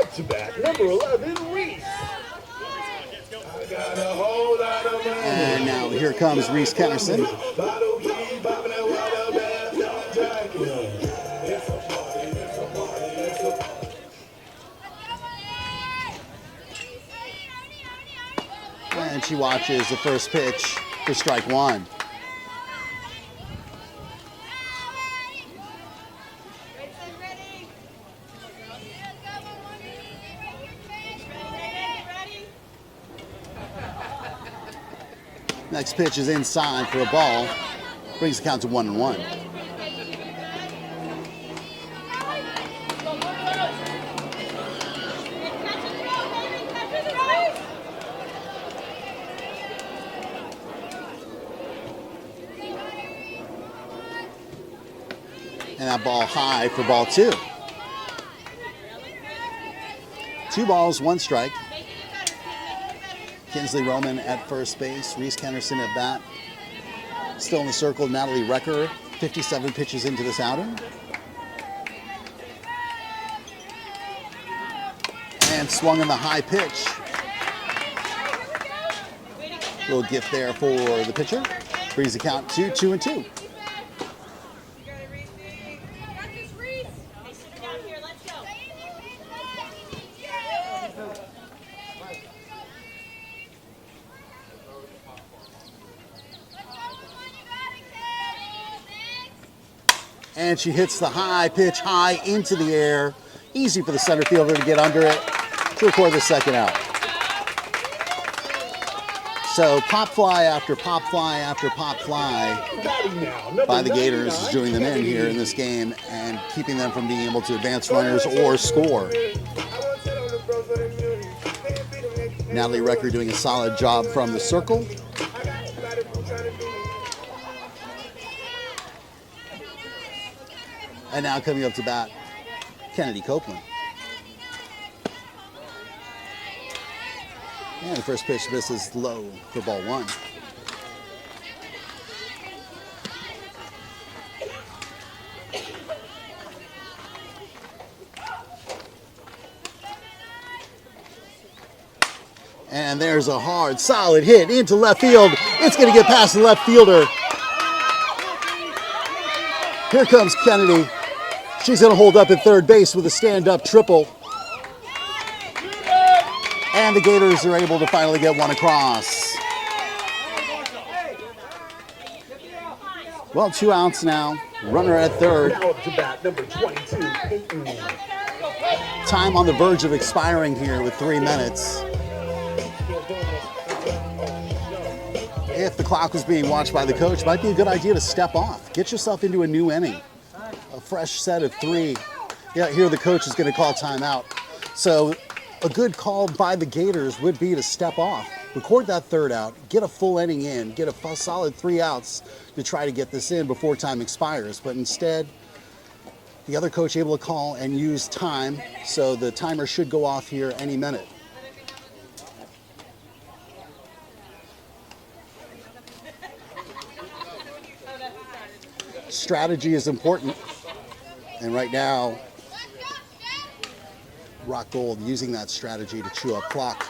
S5: up to bat number 11, Reese. I got a whole lot of money.
S1: And now here comes Reese Kennerson.
S5: Bottle key, popping that water, bath, jacket. It's a party, it's a party, it's a party.
S1: And she watches the first pitch for strike 1. Next pitch is inside for a ball. Brings the count to 1-1. And that ball high for ball 2. 2 balls, 1 strike. Kinsley Roman at first base. Reese Kennerson at bat. Still in the circle, Natalie Recker 57 pitches into this outing. And swung in the high pitch. Little gift there for the pitcher. Brings the count to 2-2. And she hits the high pitch high into the air. Easy for the center fielder to get under it to record the second out. So pop fly after pop fly after pop fly by the Gators is doing them in here in this game and keeping them from being able to advance runners or score. Natalie Recker doing a solid job from the circle. And now coming up to bat, Kennedy Copeland. And the first pitch misses low for ball one. And there's a hard, solid hit into left field. It's going to get past the left fielder. Here comes Kennedy. She's going to hold up at third base with a stand-up triple. And the Gators are able to finally get one across. Well, 2 outs now. Runner at third.
S5: Now up to bat, number 22, Peyton.
S1: Time on the verge of expiring here with 3 minutes. If the clock was being watched by the coach, might be a good idea to step off. Get yourself into a new inning. A fresh set of 3. Yeah, here the coach is going to call timeout. So a good call by the Gators would be to step off, record that third out, get a full inning in, get a solid 3 outs to try to get this in before time expires. But instead, the other coach able to call and use time, so the timer should go off here any minute. Strategy is important, and right now, Rock Gold using that strategy to chew up clock.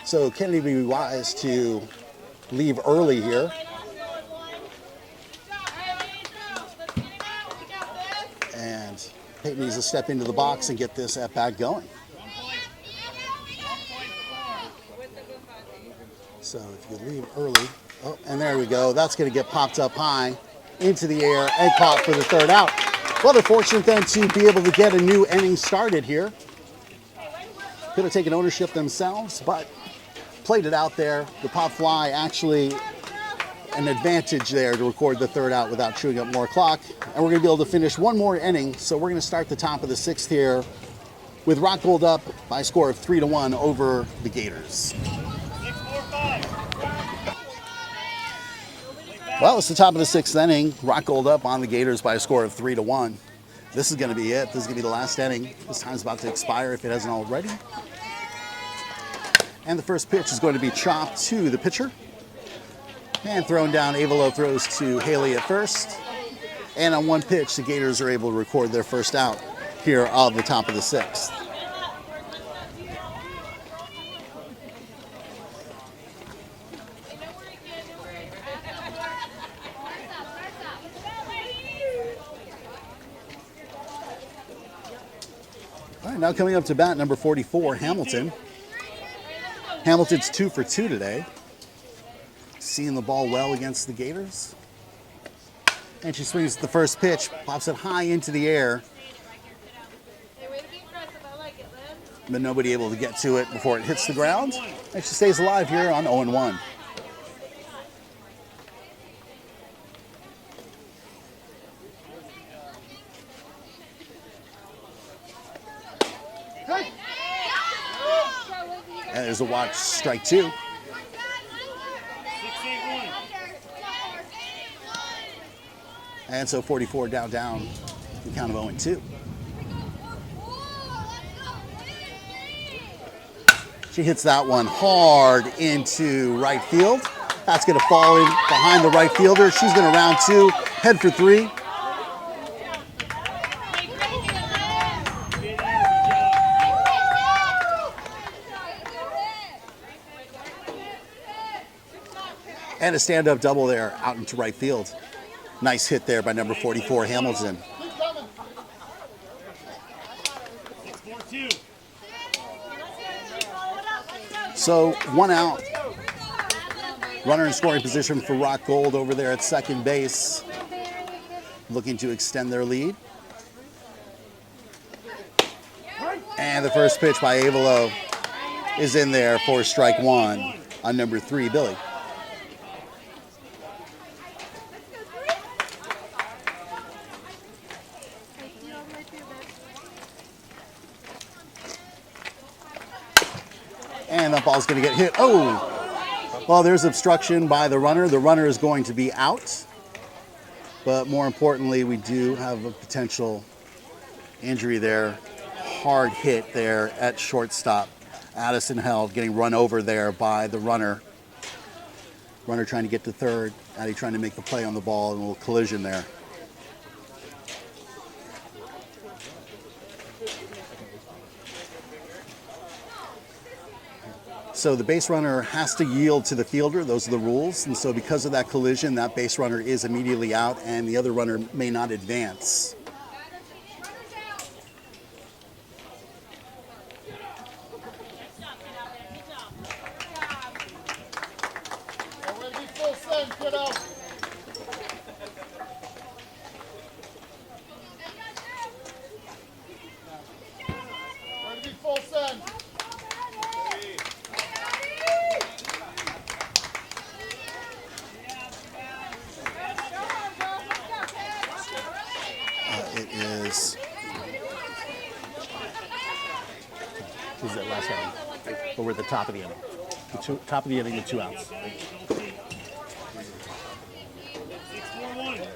S1: So Kennedy would be wise to leave early here. And Peyton needs to step into the box and get this at bat going. So if you leave early, oh, and there we go. That's going to get popped up high into the air and caught for the third out. Well, they're fortunate then to be able to get a new inning started here. Could have taken ownership themselves, but played it out there. The pop fly actually an advantage there to record the third out without chewing up more clock. And we're going to be able to finish one more inning. So we're going to start the top of the 6th here with Rock Gold up by a score of 3-1 over the Gators. Well, it's the top of the 6th inning. Rock Gold up on the Gators by a score of 3-1. This is going to be it. This is going to be the last inning. This time's about to expire if it hasn't already. And the first pitch is going to be chopped to the pitcher. And thrown down. Avalo throws to Haley at first. And on one pitch, the Gators are able to record their first out here of the top of the 6th. All right, now coming up to bat, number 44, Hamilton. Hamilton's 2 for 2 today. Seeing the ball well against the Gators. And she swings the first pitch, pops it high into the air. But nobody able to get to it before it hits the ground. And she stays alive here on 0-1. And there's a walk, strike 2.
S6: 6-8-1.
S1: And so 44 down, the count of 0-2. She She hits that one hard into right field. That's going to fall in behind the right fielder. She's going to round two, head for three. And a stand-up double there out into right field. Nice hit there by number 44, Hamilton.
S6: 6-4-2.
S1: So 1 out. Runner in scoring position for Rock Gold over there at second base. Looking to extend their lead. And the first pitch by Avalo is in there for strike one on number 3, Billy. And that ball's going to get hit. Oh! Well, there's obstruction by the runner. The runner is going to be out. But more importantly, we do have a potential injury there. Hard hit there at shortstop. Addison Held getting run over there by the runner. Runner trying to get to third. Addie trying to make the play on the ball. And a little collision there. So the base runner has to yield to the fielder. Those are the rules. And so because of that collision, that base runner is immediately out and the other runner may not advance. It is. This is the last inning. But we're at the top of the inning. Top of the inning with 2 outs.
S6: 6-4-1.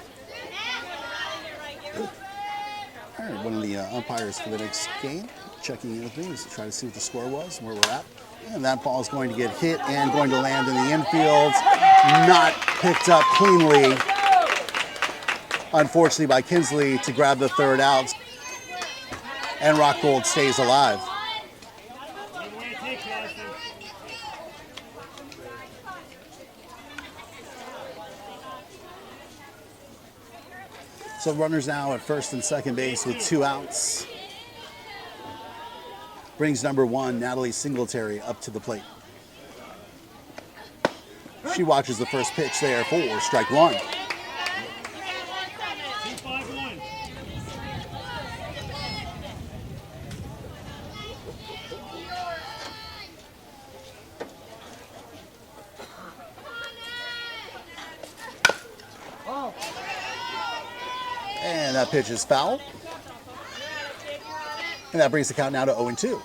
S1: All right, one of the umpires for the next game checking in with me to try to see what the score was and where we're at. And that ball is going to get hit and going to land in the infield. Not picked up cleanly. Unfortunately by Kinsley to grab the third out. And Rock Gold stays alive. So runners now at first and second base with 2 outs. Brings number 1, Natalie Singletary, up to the plate. She watches the first pitch there for strike 1.
S6: 2-5-1.
S1: And that pitch is foul. And that brings the count now to 0-2.
S6: 4-1-5.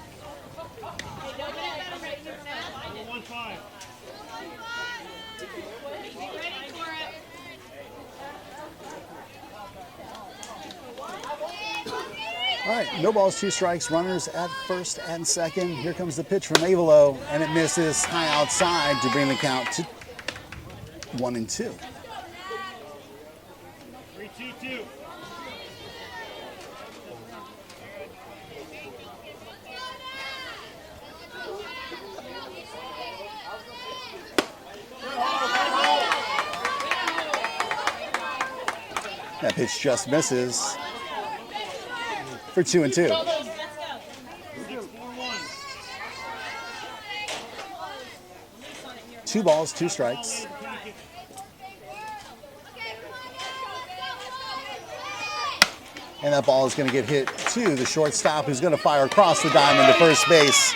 S1: All right, no balls, 2 strikes, runners at first and second. Here comes the pitch from Avalo, and it misses high outside to bring the count to 1-2.
S6: 3-2-2.
S1: That pitch just misses for 2-2.
S6: 6-4-1.
S1: Two balls, 2 strikes. And that ball is going to get hit to the shortstop, who's going to fire across the diamond to first base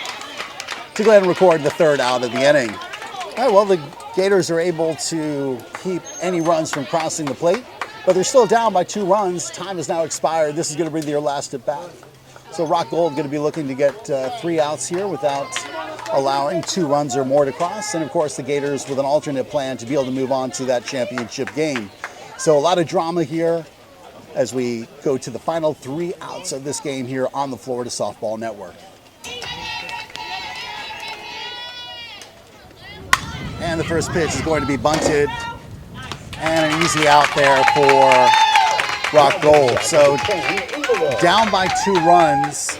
S1: to go ahead and record the third out of the inning. All right, well, the Gators are able to keep any runs from crossing the plate, but they're still down by 2 runs. Time has now expired. This is going to be their last at bat. So Rock Gold going to be looking to get 3 outs here without allowing 2 runs or more to cross. And of course, the Gators with an alternate plan to be able to move on to that championship game. So a lot of drama here as we go to the final 3 outs of this game here on the Florida Softball Network. And the first pitch is going to be bunted. And an easy out there for Rock Gold. So down by 2 runs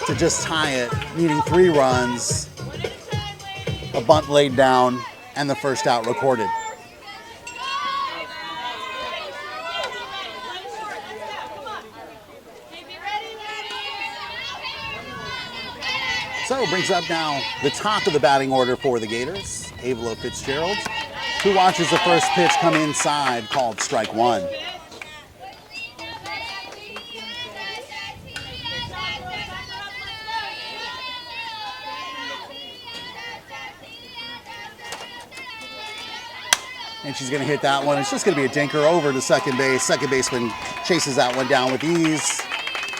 S1: to just tie it, needing 3 runs. A bunt laid down and the first out recorded. So it brings up now the top of the batting order for the Gators, Avelo Fitzgerald, who watches the first pitch come inside, called strike 1. And she's going to hit that one. It's just going to be a dinker over to second base. Second baseman chases that one down with ease.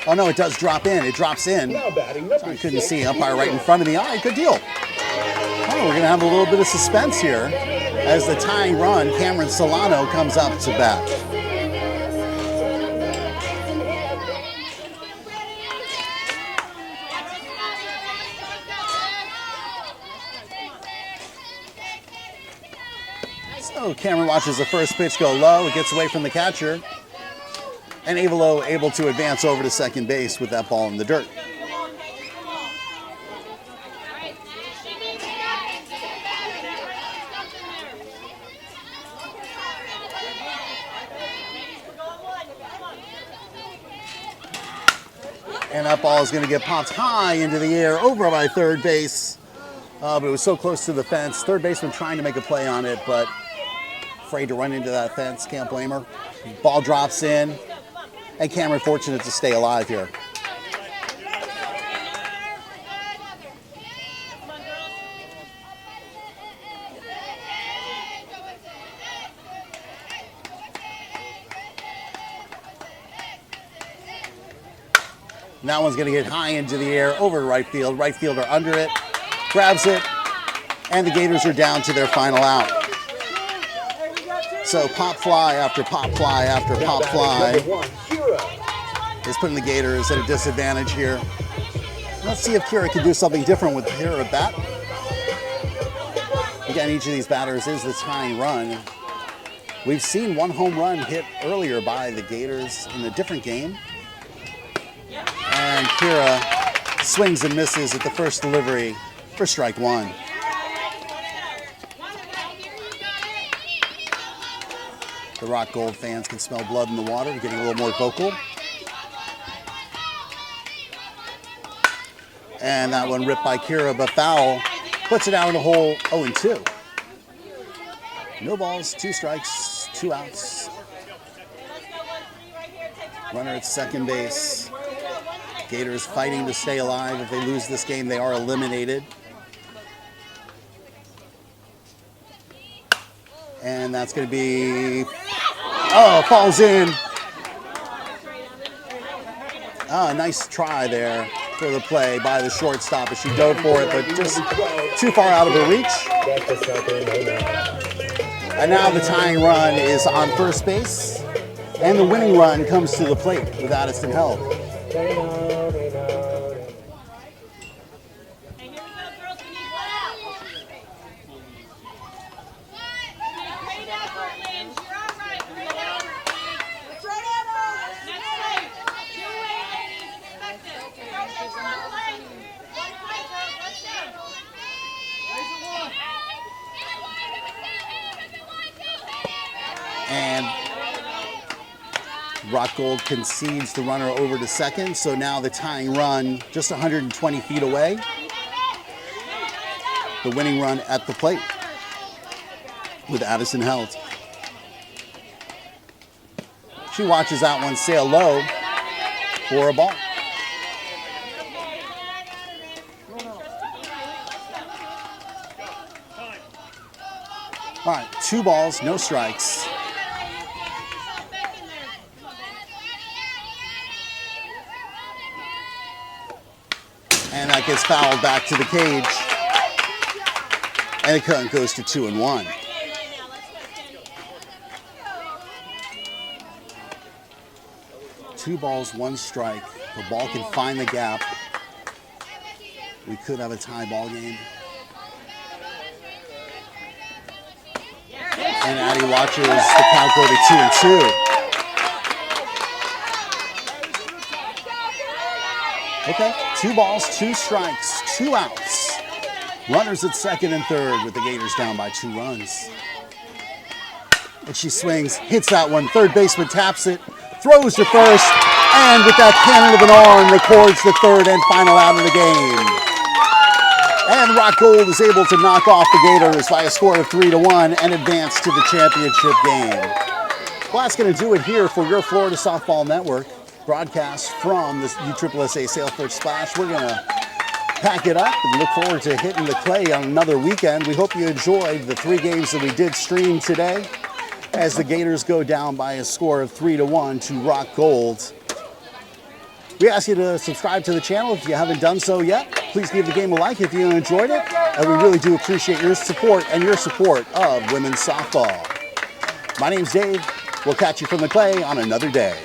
S1: Oh no, it does drop in. It drops in.
S5: Now batting number
S1: I couldn't
S5: 6,
S1: see umpire right in front of me. All right, good deal. Oh, we're going to have a little bit of suspense here as the tying run, Cameron Solano, comes up to bat. So Cameron watches the first pitch go low. It gets away from the catcher. And Avelo able to advance over to second base with that ball in the dirt. And that ball is going to get popped high into the air over by third base. But it was so close to the fence. Third baseman trying to make a play on it, but afraid to run into that fence. Can't blame her. Ball drops in. And Cameron fortunate to stay alive here. And that one's going to get high into the air over to right field. Right fielder under it, grabs it, and the Gators are down to their final out. So pop fly after pop fly after pop fly is putting the Gators at a disadvantage here. Let's see if Kira can do something different with her at bat. Again, each of these batters is the tying run. We've seen one home run hit earlier by the Gators in a different game. And Kira swings and misses at the first delivery for strike 1. The Rock Gold fans can smell blood in the water, getting a little more vocal. And that one ripped by Kira, but foul. Puts it out in the hole 0-2. No balls, 2 strikes, 2 outs. Runner at second base. Gators fighting to stay alive. If they lose this game, they are eliminated. And that's going to be, falls in. Nice try there for the play by the shortstop as she dove for it, but just too far out of her reach. And now the tying run is on first base, and the winning run comes to the plate with Addison held. And Rock Gold concedes the runner over to second, so now the tying run just 120 feet away. The winning run at the plate with Addison held. She watches that one sail low for a ball. All right, 2 balls, no strikes. And that gets fouled back to the cage. And the count goes to 2-1. Two balls, 1 strike. The ball can find the gap. We could have a tie ball game. And Addie watches the count go to 2-2. Okay, 2 balls, 2 strikes, 2 outs. Runners at second and third with the Gators down by 2 runs. And she swings, hits that one. Third baseman taps it, throws to first, and with that cannon of an arm, records the third and final out of the game. And Rock Gold is able to knock off the Gators by a score of 3-1 and advance to the championship game. Well, that's going to do it here for your Florida Softball Network broadcast from the USSSA Sailfish Splash. We're going to pack it up and look forward to hitting the clay on another weekend. We hope you enjoyed the 3 games that we did stream today as the Gators go down by a score of 3-1 to Rock Gold. We ask you to subscribe to the channel if you haven't done so yet. Please give the game a like if you enjoyed it. And we really do appreciate your support and your support of women's softball. My name's Dave. We'll catch you from the clay on another day.